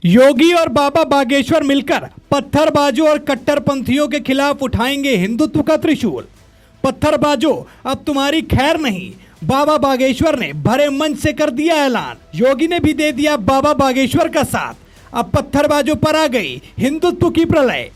योगी और बाबा बागेश्वर मिलकर पत्थरबाजों और कट्टरपंथियों के खिलाफ उठाएंगे हिंदुत्व का त्रिशूल। पत्थरबाजों, अब तुम्हारी खैर नहीं। बाबा बागेश्वर ने भरे मंच से कर दिया ऐलान। योगी ने भी दे दिया बाबा बागेश्वर का साथ। अब पत्थरबाजों पर आ गई हिंदुत्व की प्रलय।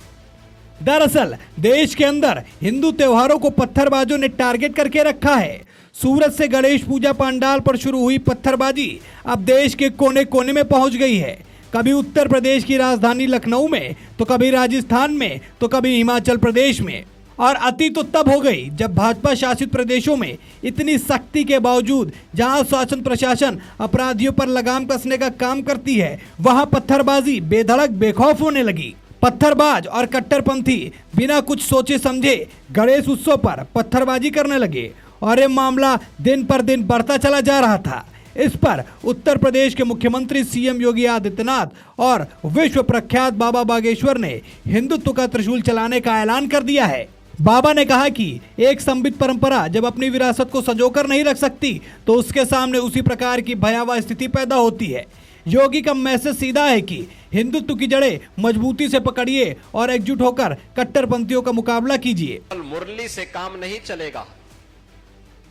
दरअसल देश के अंदर हिंदू त्योहारों को पत्थरबाजों ने टारगेट करके रखा है। सूरत से गणेश पूजा पंडाल पर शुरू हुई पत्थरबाजी अब देश के कोने कोने में पहुंच गई है। कभी उत्तर प्रदेश की राजधानी लखनऊ में, तो कभी राजस्थान में, तो कभी हिमाचल प्रदेश में। और अति तो तब हो गई जब भाजपा शासित प्रदेशों में इतनी सख्ती के बावजूद जहां शासन प्रशासन अपराधियों पर लगाम कसने का काम करती है, वहां पत्थरबाजी बेधड़क बेखौफ होने लगी। पत्थरबाज और कट्टरपंथी बिना कुछ सोचे समझे गणेश उत्सव पर पत्थरबाजी करने लगे और ये मामला दिन पर दिन बढ़ता चला जा रहा था। इस पर उत्तर प्रदेश के मुख्यमंत्री सीएम योगी आदित्यनाथ और विश्व प्रख्यात बाबा बागेश्वर ने हिंदुत्व का त्रिशूल चलाने का ऐलान कर दिया है। बाबा ने कहा कि एक संबित परंपरा जब अपनी विरासत को संजोकर नहीं रख सकती, तो उसके सामने उसी प्रकार की भयावह स्थिति पैदा होती है। योगी का मैसेज सीधा है कि हिंदुत्व की जड़ें मजबूती से पकड़िए और एकजुट होकर कट्टरपंथियों का मुकाबला कीजिए। मुरली से काम नहीं चलेगा,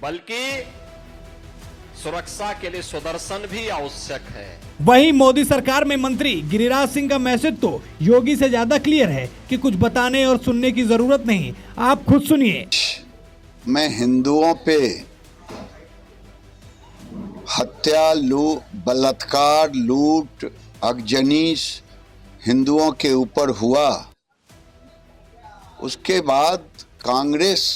बल्कि सुरक्षा के लिए सुदर्शन भी आवश्यक है। वहीं मोदी सरकार में मंत्री गिरिराज सिंह का मैसेज तो योगी से ज्यादा क्लियर है कि कुछ बताने और सुनने की जरूरत नहीं, आप खुद सुनिए। मैं हिंदुओं पे हत्या, बलात्कार, लूट, अगजनी हिंदुओं के ऊपर हुआ, उसके बाद कांग्रेस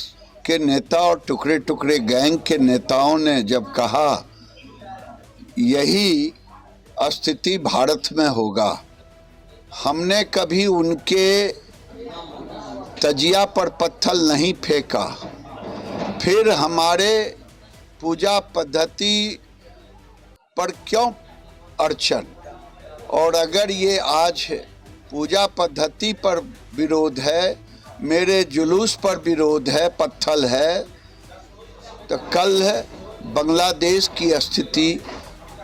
के नेता और टुकड़े टुकड़े गैंग के नेताओं ने जब कहा यही स्थिति भारत में होगा, हमने कभी उनके तजिया पर पत्थर नहीं फेंका। फिर हमारे पूजा पद्धति पर क्यों अड़चन? और अगर ये आज पूजा पद्धति पर विरोध है, मेरे जुलूस पर विरोध है, पत्थर है, तो कल बांग्लादेश की स्थिति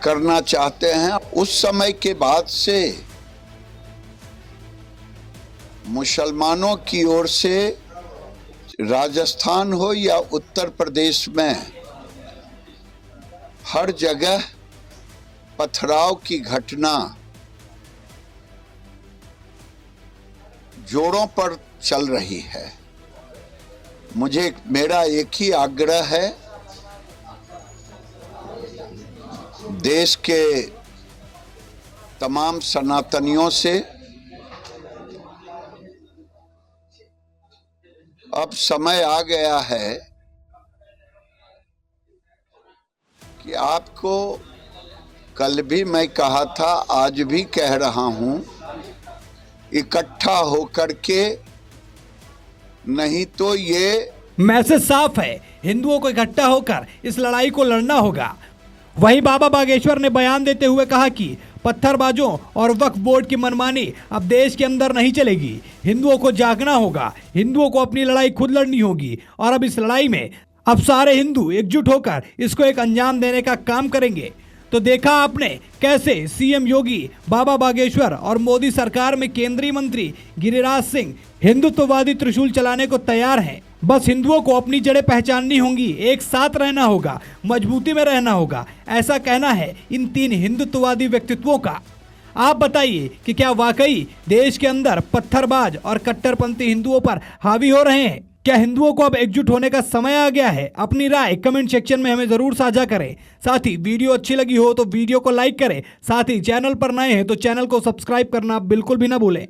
करना चाहते हैं। उस समय के बाद से मुसलमानों की ओर से राजस्थान हो या उत्तर प्रदेश में हर जगह पथराव की घटना जोरों पर चल रही है। मेरा एक ही आग्रह है, देश के तमाम सनातनियों से, अब समय आ गया है कि आपको, कल भी मैं कहा था, आज भी कह रहा हूं, इकट्ठा होकर के, नहीं तो ये मैसेज साफ है, हिंदुओं को इकट्ठा होकर इस लड़ाई को लड़ना होगा। वहीं बाबा बागेश्वर ने बयान देते हुए कहा कि पत्थरबाजों और वक्फ बोर्ड की मनमानी अब देश के अंदर नहीं चलेगी। हिंदुओं को जागना होगा, हिंदुओं को अपनी लड़ाई खुद लड़नी होगी और अब इस लड़ाई में अब सारे हिंदू एकजुट होकर इसको एक अंजाम देने का काम करेंगे। तो देखा आपने कैसे सीएम योगी, बाबा बागेश्वर और मोदी सरकार में केंद्रीय मंत्री गिरिराज सिंह हिंदुत्ववादी त्रिशूल चलाने को तैयार हैं। बस हिंदुओं को अपनी जड़ें पहचाननी होंगी, एक साथ रहना होगा, मजबूती में रहना होगा, ऐसा कहना है इन तीन हिंदुत्ववादी व्यक्तित्वों का। आप बताइए कि क्या वाकई देश के अंदर पत्थरबाज और कट्टरपंथी हिंदुओं पर हावी हो रहे हैं? क्या हिंदुओं को अब एकजुट होने का समय आ गया है? अपनी राय कमेंट सेक्शन में हमें जरूर साझा करें। साथ ही वीडियो अच्छी लगी हो तो वीडियो को लाइक करें। साथ ही चैनल पर नए हैं तो चैनल को सब्सक्राइब करना बिल्कुल भी ना भूलें।